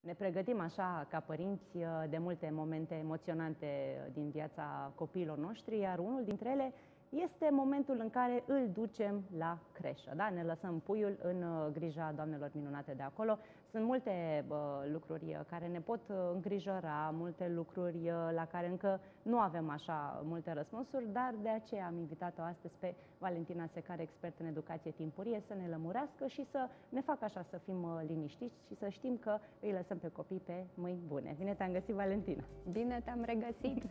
Ne pregătim așa ca părinți de multe momente emoționante din viața copiilor noștri, iar unul dintre ele este momentul în care îl ducem la creșă. Da? Ne lăsăm puiul în grija doamnelor minunate de acolo. Sunt multe lucruri care ne pot îngrijora, multe lucruri la care încă nu avem așa multe răspunsuri, dar de aceea am invitat-o astăzi pe Valentina Secare, expert în educație timpurie, să ne lămurească și să ne facă așa să fim liniștiți și să știm că îi lăsăm pe copii pe mâini bune. Bine te-am găsit, Valentina! Bine te-am regăsit!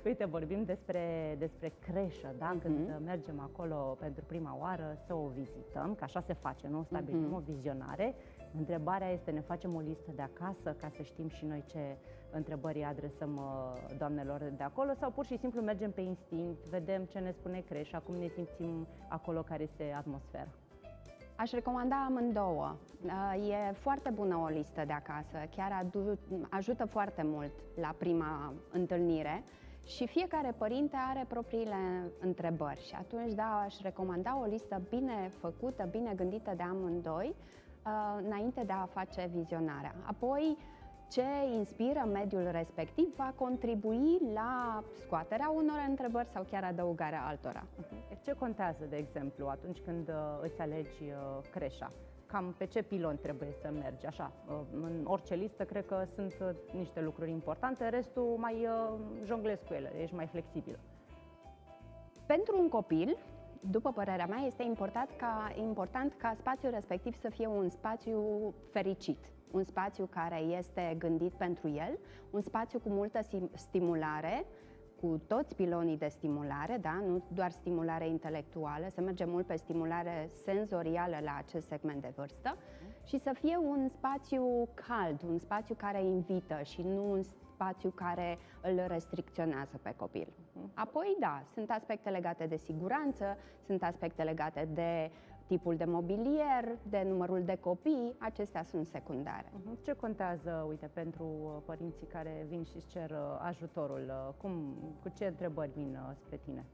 Uite, vorbim despre creșă, da? Când mergem acolo pentru prima oară să o vizităm, că așa se face, nu? Stabilim o vizionare. Întrebarea este, ne facem o listă de acasă ca să știm și noi ce întrebări adresăm doamnelor de acolo sau pur și simplu mergem pe instinct, vedem ce ne spune creșa, cum ne simțim acolo, care este atmosfera? Aș recomanda amândouă. E foarte bună o listă de acasă, chiar ajută foarte mult la prima întâlnire și fiecare părinte are propriile întrebări și atunci, da, aș recomanda o listă bine făcută, bine gândită de amândoi înainte de a face vizionarea. Apoi, ce inspiră mediul respectiv va contribui la scoaterea unor întrebări sau chiar adăugarea altora. Ce contează, de exemplu, atunci când îți alegi creșa? Cam pe ce pilon trebuie să mergi? Așa, în orice listă cred că sunt niște lucruri importante, restul mai jonglezi cu ele, ești mai flexibilă. Pentru un copil, după părerea mea, este important ca spațiul respectiv să fie un spațiu fericit, un spațiu care este gândit pentru el, un spațiu cu multă stimulare, cu toți pilonii de stimulare, da? Nu doar stimulare intelectuală, se merge mult pe stimulare senzorială la acest segment de vârstă și să fie un spațiu cald, un spațiu care invită și nu un spațiu care îl restricționează pe copil. Apoi, da, sunt aspecte legate de siguranță, sunt aspecte legate de tipul de mobilier, de numărul de copii, acestea sunt secundare. Ce contează, uite, pentru părinții care vin și îți cer ajutorul? Cu ce întrebări vin spre tine?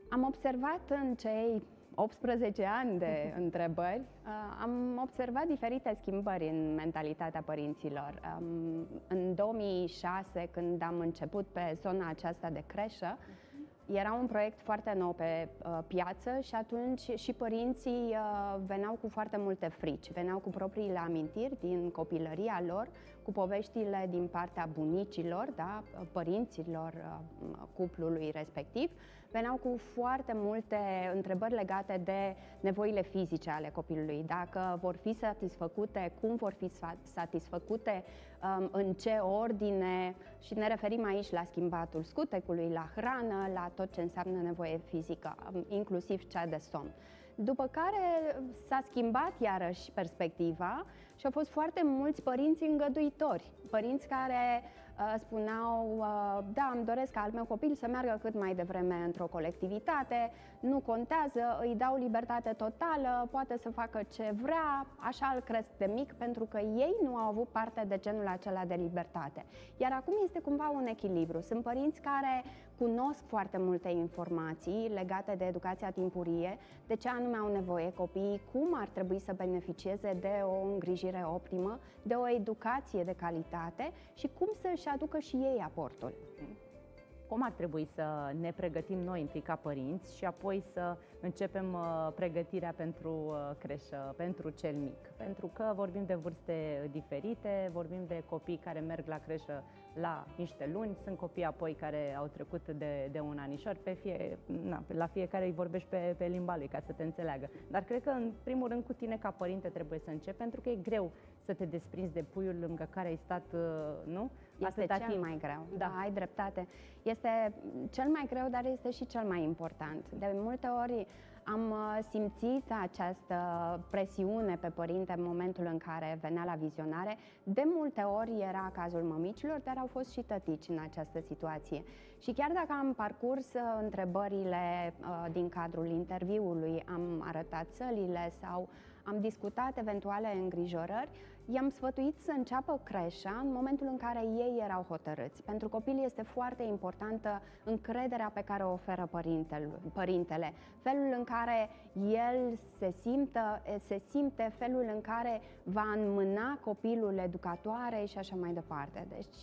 Am observat în cei 18 ani de întrebări, am observat diferite schimbări în mentalitatea părinților. În 2006, când am început pe zona aceasta de creșă, era un proiect foarte nou pe piață și atunci și părinții veneau cu foarte multe frici, veneau cu propriile amintiri din copilăria lor, cu poveștile din partea bunicilor, da, părinților cuplului respectiv, veneau cu foarte multe întrebări legate de nevoile fizice ale copilului, dacă vor fi satisfăcute, cum vor fi satisfăcute, în ce ordine, și ne referim aici la schimbatul scutecului, la hrană, la tot ce înseamnă nevoie fizică, inclusiv cea de somn. După care s-a schimbat iarăși perspectiva și au fost foarte mulți părinți îngăduitori, părinți care spuneau, da, îmi doresc ca al meu copil să meargă cât mai devreme într-o colectivitate, nu contează, îi dau libertate totală, poate să facă ce vrea, așa îl cresc de mic, pentru că ei nu au avut parte de genul acela de libertate. Iar acum este cumva un echilibru. Sunt părinți care cunosc foarte multe informații legate de educația timpurie, de ce anume au nevoie copiii, cum ar trebui să beneficieze de o îngrijire optimă, de o educație de calitate și cum să-și aducă și ei aportul. Cum ar trebui să ne pregătim noi întâi ca părinți și apoi să începem pregătirea pentru creșă, pentru cel mic? Pentru că vorbim de vârste diferite, vorbim de copii care merg la creșă la niște luni, sunt copii apoi care au trecut de un anișor, la fiecare îi vorbești pe limba lui ca să te înțeleagă. Dar cred că în primul rând cu tine ca părinte trebuie să începi, pentru că e greu să te desprinzi de puiul lângă care ai stat, nu? Este cel mai greu, da, ai dreptate. Este cel mai greu, dar este și cel mai important. De multe ori am simțit această presiune pe părinte în momentul în care venea la vizionare. De multe ori era cazul mămicilor, dar au fost și tătici în această situație. Și chiar dacă am parcurs întrebările din cadrul interviului, am arătat sălile sau am discutat eventuale îngrijorări, i-am sfătuit să înceapă creșa în momentul în care ei erau hotărâți. Pentru copil este foarte importantă încrederea pe care o oferă părintele, felul în care el se simte, felul în care va înmâna copilul educatoare și așa mai departe. Deci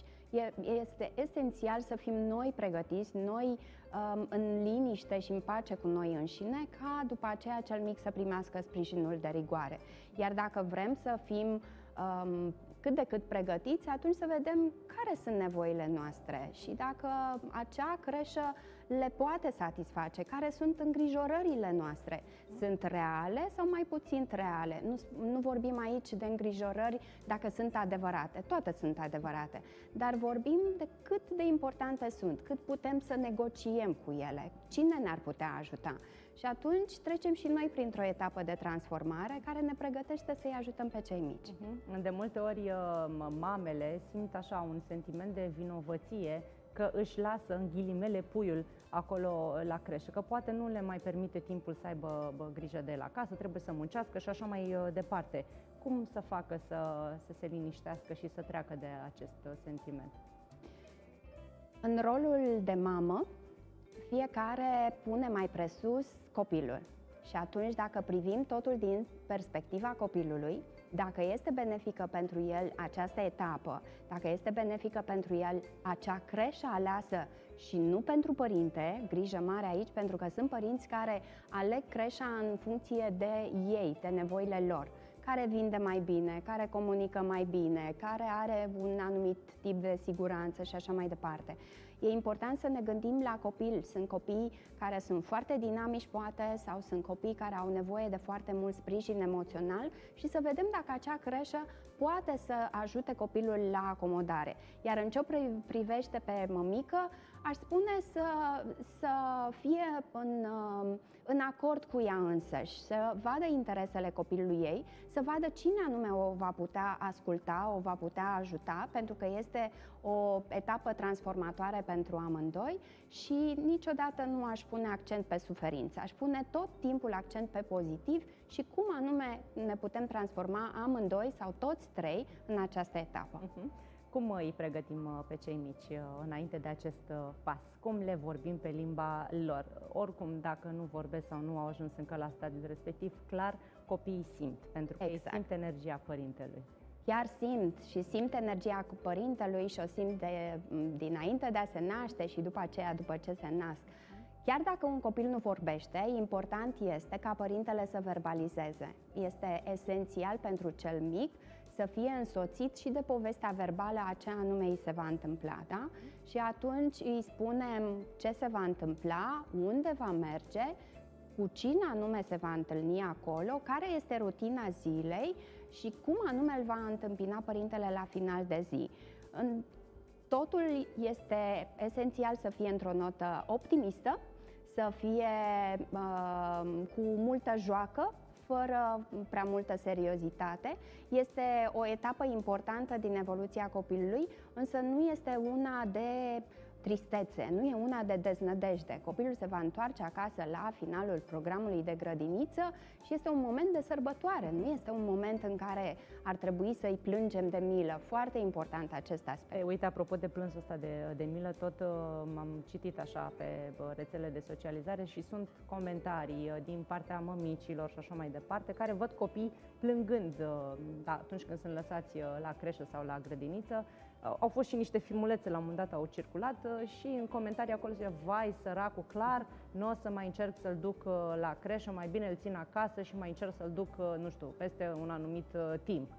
este esențial să fim noi pregătiți, noi în liniște și în pace cu noi înșine, ca după aceea cel mic să primească sprijinul de rigoare. Iar dacă vrem să fim cât de cât pregătiți, atunci să vedem care sunt nevoile noastre și dacă acea creșă le poate satisface, care sunt îngrijorările noastre. Sunt reale sau mai puțin reale? Nu vorbim aici de îngrijorări dacă sunt adevărate, toate sunt adevărate, dar vorbim de cât de importante sunt, cât putem să negociem cu ele, cine ne-ar putea ajuta. Și atunci trecem și noi printr-o etapă de transformare care ne pregătește să-i ajutăm pe cei mici. De multe ori mamele simt așa un sentiment de vinovăție că își lasă în ghilimele puiul acolo la creșă, că poate nu le mai permite timpul să aibă grijă de el acasă, trebuie să muncească și așa mai departe. Cum să facă să se liniștească și să treacă de acest sentiment? În rolul de mamă, fiecare pune mai presus copilul. Și atunci, dacă privim totul din perspectiva copilului, dacă este benefică pentru el această etapă, dacă este benefică pentru el acea creșă aleasă și nu pentru părinte, grijă mare aici, pentru că sunt părinți care aleg creșa în funcție de ei, de nevoile lor, care vinde mai bine, care comunică mai bine, care are un anumit tip de siguranță și așa mai departe. E important să ne gândim la copil. Sunt copii care sunt foarte dinamici, poate, sau sunt copii care au nevoie de foarte mult sprijin emoțional și să vedem dacă acea creșă poate să ajute copilul la acomodare. Iar în ce privește pe mămică, aș spune să fie în acord cu ea însăși, să vadă interesele copilului ei, să vadă cine anume o va putea asculta, o va putea ajuta, pentru că este o etapă transformatoare pentru amândoi și niciodată nu aș pune accent pe suferință. Aș pune tot timpul accent pe pozitiv și cum anume ne putem transforma amândoi sau toți trei în această etapă. Cum îi pregătim pe cei mici înainte de acest pas? Cum le vorbim pe limba lor? Oricum, dacă nu vorbesc sau nu au ajuns încă la stadiul respectiv, clar, copiii simt, pentru că ei simt energia părintelui. Chiar simt energia cu părintelui și o simt dinainte de a se naște și după aceea, după ce se nasc. Chiar dacă un copil nu vorbește, important este ca părintele să verbalizeze. Este esențial pentru cel mic să fie însoțit și de povestea verbală a ce anume îi se va întâmpla, da? Și atunci îi spunem ce se va întâmpla, unde va merge, cu cine anume se va întâlni acolo, care este rutina zilei și cum anume îl va întâmpina părintele la final de zi. Totul este esențial să fie într-o notă optimistă, să fie cu multă joacă, fără prea multă seriozitate. Este o etapă importantă din evoluția copilului, însă nu este una de tristețe, nu e una de deznădejde. Copilul se va întoarce acasă la finalul programului de grădiniță și este un moment de sărbătoare, nu este un moment în care ar trebui să-i plângem de milă. Foarte important acest aspect. Uite, apropo de plânsul ăsta de milă, tot m-am citit așa pe rețele de socializare și sunt comentarii din partea mămicilor și așa mai departe, care văd copii plângând atunci când sunt lăsați la creșă sau la grădiniță. Au fost și niște filmulețe, la un moment dat au circulat și în comentarii acolo zice: vai, săracul, clar, nu o să mai încerc să-l duc la creșă, mai bine îl țin acasă și mai încerc să-l duc, nu știu, peste un anumit timp.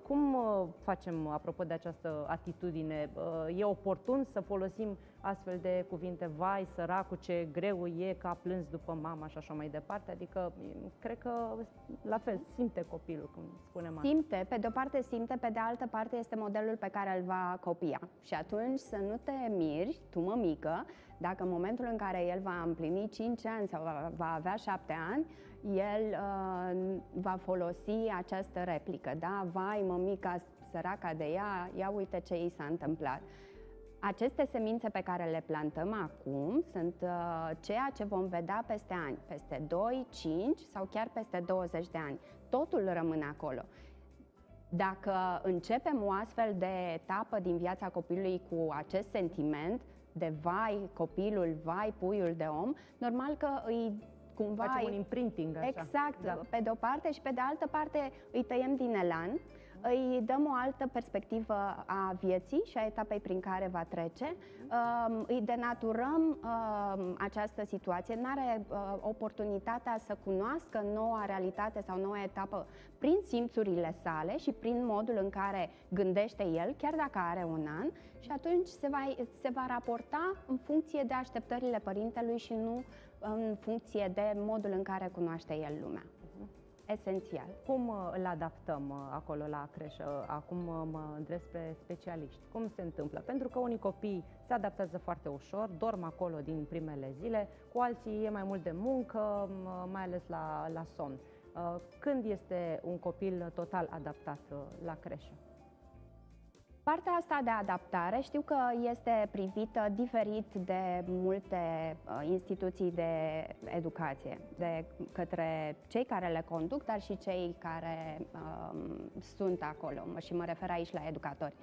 Cum facem, apropo de această atitudine, e oportun să folosim astfel de cuvinte, vai, săracul, ce greu e că a plâns după mama și așa mai departe? Adică, cred că, la fel, simte copilul când spunem asta. Simte, pe de-o parte simte, pe de altă parte este modelul pe care îl va copia. Și atunci să nu te miri, tu mămică, dacă în momentul în care el va împlini 5 ani sau va avea 7 ani, el va folosi această replică, da? Vai, mămica săraca de ea, ia uite ce i s-a întâmplat. Aceste semințe pe care le plantăm acum sunt ceea ce vom vedea peste ani, peste 2, 5 sau chiar peste 20 de ani. Totul rămâne acolo. Dacă începem o astfel de etapă din viața copilului cu acest sentiment de vai copilul, vai puiul de om, normal că îi cumva... Facem un imprinting, așa. Exact, da. Pe de o parte, și pe de altă parte îi tăiem din elan, îi dăm o altă perspectivă a vieții și a etapei prin care va trece, îi denaturăm această situație, nu are oportunitatea să cunoască noua realitate sau noua etapă prin simțurile sale și prin modul în care gândește el, chiar dacă are un an, și atunci se va raporta în funcție de așteptările părintelui și nu în funcție de modul în care cunoaște el lumea. Esențial. Cum îl adaptăm acolo la creșă? Acum mă îndrept spre specialiști. Cum se întâmplă? Pentru că unii copii se adaptează foarte ușor, dorm acolo din primele zile, cu alții e mai mult de muncă, mai ales la somn. Când este un copil total adaptat la creșă? Partea asta de adaptare știu că este privită diferit de multe instituții de educație, de către cei care le conduc, dar și cei care sunt acolo, și mă refer aici la educatori.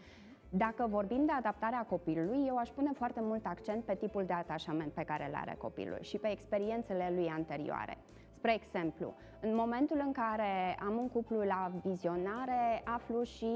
Dacă vorbim de adaptarea copilului, eu aș pune foarte mult accent pe tipul de atașament pe care îl are copilul și pe experiențele lui anterioare. Spre exemplu, în momentul în care am un cuplu la vizionare, aflu și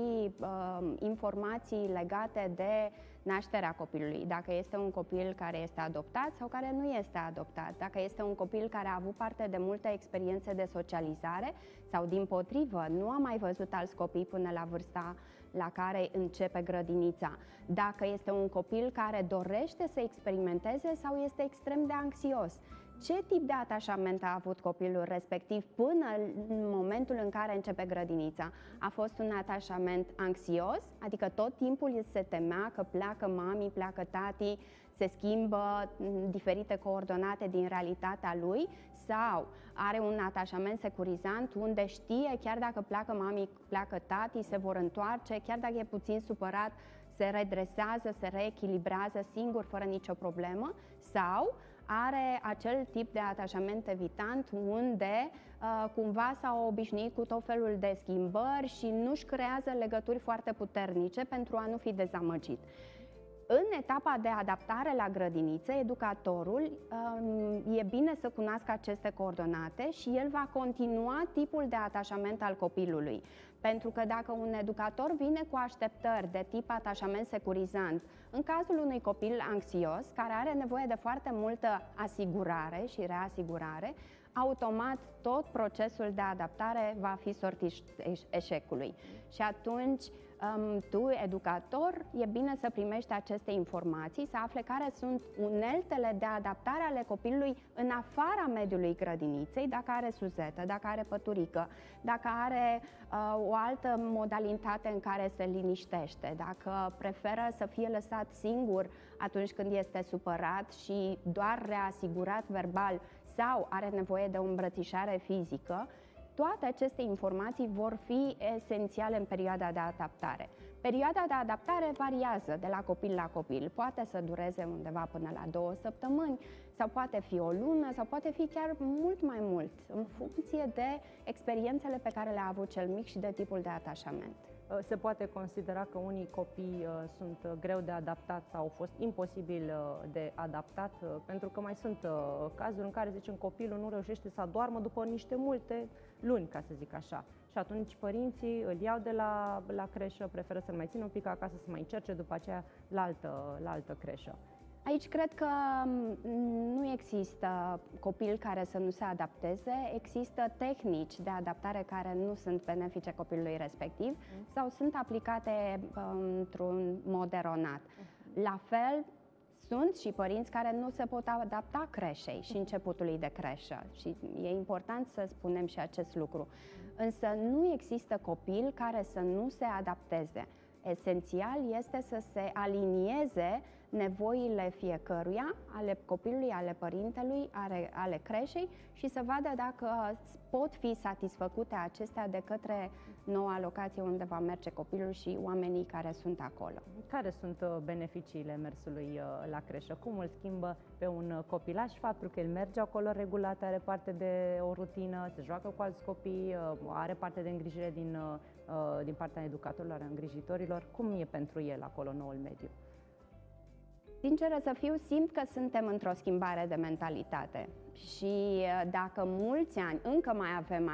informații legate de nașterea copilului, dacă este un copil care este adoptat sau care nu este adoptat, dacă este un copil care a avut parte de multe experiențe de socializare sau, dimpotrivă, nu a mai văzut alți copii până la vârsta la care începe grădinița, dacă este un copil care dorește să experimenteze sau este extrem de anxios. Ce tip de atașament a avut copilul respectiv până în momentul în care începe grădinița? A fost un atașament anxios, adică tot timpul se temea că pleacă mami, pleacă tati, se schimbă diferite coordonate din realitatea lui, sau are un atașament securizant unde știe chiar dacă pleacă mami, pleacă tati, se vor întoarce, chiar dacă e puțin supărat, se redresează, se reechilibrează singur, fără nicio problemă, sau are acel tip de atașament evitant unde cumva s-a obișnuit cu tot felul de schimbări și nu-și creează legături foarte puternice pentru a nu fi dezamăgit. În etapa de adaptare la grădiniță, educatorul e bine să cunoască aceste coordonate și el va continua tipul de atașament al copilului. Pentru că dacă un educator vine cu așteptări de tip atașament securizant, în cazul unui copil anxios, care are nevoie de foarte multă asigurare și reasigurare, automat tot procesul de adaptare va fi sortit eșecului. Și atunci tu, educator, e bine să primești aceste informații, să afle care sunt uneltele de adaptare ale copilului în afara mediului grădiniței, dacă are suzetă, dacă are păturică, dacă are o altă modalitate în care se liniștește, dacă preferă să fie lăsat singur atunci când este supărat și doar reasigurat verbal sau are nevoie de o îmbrățișare fizică. Toate aceste informații vor fi esențiale în perioada de adaptare. Perioada de adaptare variază de la copil la copil. Poate să dureze undeva până la 2 săptămâni, sau poate fi o lună, sau poate fi chiar mult mai mult, în funcție de experiențele pe care le-a avut cel mic și de tipul de atașament. Se poate considera că unii copii sunt greu de adaptat sau au fost imposibil de adaptat, pentru că mai sunt cazuri în care, zicem, copilul nu reușește să adormă după niște multe luni, ca să zic așa. Și atunci părinții îl iau de la creșă, preferă să-l mai țină un pic acasă, să mai încerce după aceea la altă creșă. Aici cred că nu există copil care să nu se adapteze, există tehnici de adaptare care nu sunt benefice copilului respectiv sau sunt aplicate într-un mod eronat. La fel, sunt și părinți care nu se pot adapta creșei și începutului de creșă și e important să spunem și acest lucru. Însă nu există copil care să nu se adapteze. Esențial este să se alinieze nevoile fiecăruia, ale copilului, ale părintelui, ale creșei și să vadă dacă pot fi satisfăcute acestea de către noua locație unde va merge copilul și oamenii care sunt acolo. Care sunt beneficiile mersului la creșă? Cum îl schimbă pe un copilaș faptul că el merge acolo regulat, are parte de o rutină, se joacă cu alți copii, are parte de îngrijire din partea educatorilor, a îngrijitorilor? Cum e pentru el acolo noul mediu? Sinceră să fiu, simt că suntem într-o schimbare de mentalitate și dacă mulți ani încă mai avem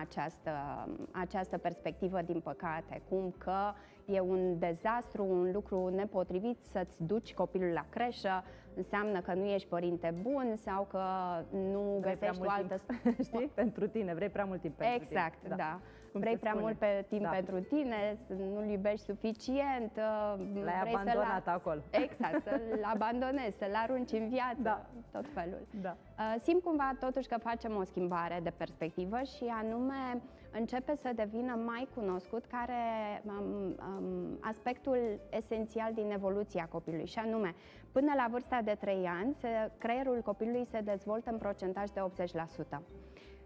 această perspectivă, din păcate, cum că e un dezastru, un lucru nepotrivit să-ți duci copilul la creșă, înseamnă că nu ești părinte bun sau că nu găsești o altă... Știi? Pentru tine, vrei prea mult timp pentru tine. Exact, da. Vrei prea mult timp pentru tine, nu-l iubești suficient, l-ai abandonat acolo. Exact, să-l abandonezi, să-l arunci în viață, tot felul. Da. Simt cumva totuși că facem o schimbare de perspectivă și anume începe să devină mai cunoscut aspectul esențial din evoluția copilului și anume, până la vârsta de 3 ani, creierul copilului se dezvoltă în procentaj de 80%.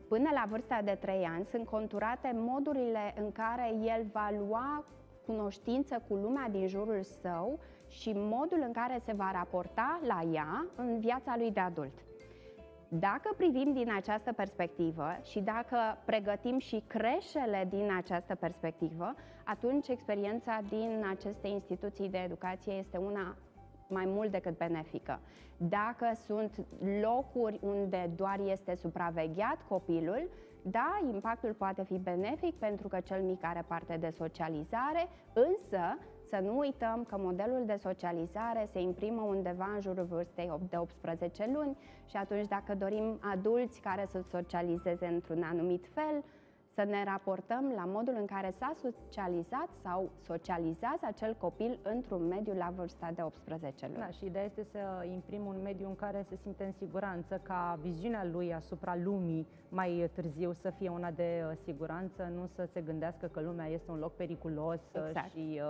Până la vârsta de 3 ani sunt conturate modurile în care el va lua cunoștință cu lumea din jurul său și modul în care se va raporta la ea în viața lui de adult. Dacă privim din această perspectivă și dacă pregătim și creșele din această perspectivă, atunci experiența din aceste instituții de educație este una mai mult decât benefică. Dacă sunt locuri unde doar este supravegheat copilul, da, impactul poate fi benefic pentru că cel mic are parte de socializare, însă să nu uităm că modelul de socializare se imprimă undeva în jurul vârstei de 18 luni și atunci dacă dorim adulți care să socializeze într-un anumit fel, să ne raportăm la modul în care s-a socializat sau socializează acel copil într-un mediu la vârsta de 18 luni. Da, și ideea este să imprim un mediu în care se simte în siguranță, ca viziunea lui asupra lumii mai târziu să fie una de siguranță, nu să se gândească că lumea este un loc periculos. Exact. Și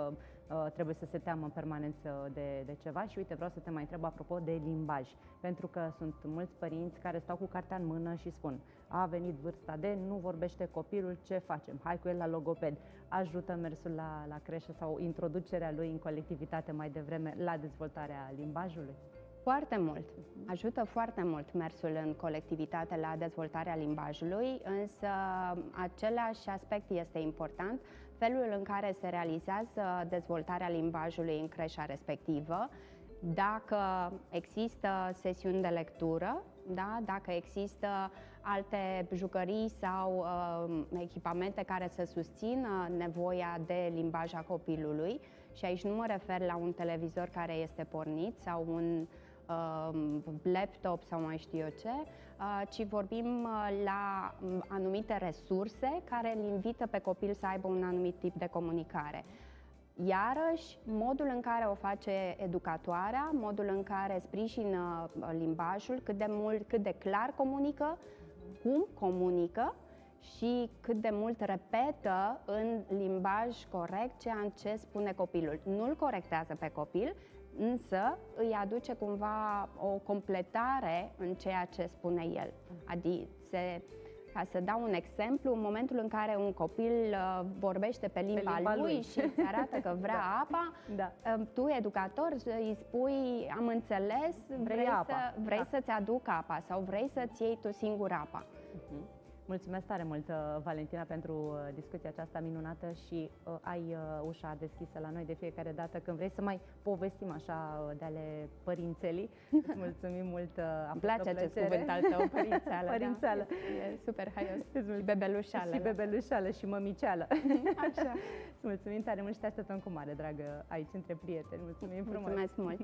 trebuie să se teamă în permanență de ceva. Și uite, vreau să te mai întreb apropo de limbaj, pentru că sunt mulți părinți care stau cu cartea în mână și spun: a venit vârsta de, nu vorbește copilul, ce facem? Hai cu el la logoped. Ajută mersul la creșă sau introducerea lui în colectivitate mai devreme la dezvoltarea limbajului? Foarte mult. Ajută foarte mult mersul în colectivitate la dezvoltarea limbajului, însă același aspect este important, felul în care se realizează dezvoltarea limbajului în creșa respectivă, dacă există sesiuni de lectură, da? Dacă există alte jucării sau echipamente care să susțină nevoia de limbaj a copilului, și aici nu mă refer la un televizor care este pornit sau un laptop sau mai știu eu ce, ci vorbim la anumite resurse care îl invită pe copil să aibă un anumit tip de comunicare. Iarăși, modul în care o face educatoarea, modul în care sprijină limbajul, cât de clar comunică, cum comunică și cât de mult repetă în limbaj corect ceea ce spune copilul. Nu-l corectează pe copil, însă îi aduce cumva o completare în ceea ce spune el. Adică, ca să dau un exemplu, în momentul în care un copil vorbește pe limba lui și îți arată că vrea apa, tu, educator, îi spui: am înțeles, vrei să-ți aduc apa sau vrei să-ți iei tu singur apa. Mulțumesc tare mult, Valentina, pentru discuția aceasta minunată și ai ușa deschisă la noi de fiecare dată când vrei să mai povestim așa de ale părințelii. Mulțumim mult. Îmi place acest cuvânt al tău, părințeală. Părințeală. Da? E super haios. Și bebelușeală. Și bebelușeală și mămiceală. Așa. Mulțumim tare mult și te așteptăm cu mare dragă aici între prieteni. Mulțumim frumos. Mulțumesc mult.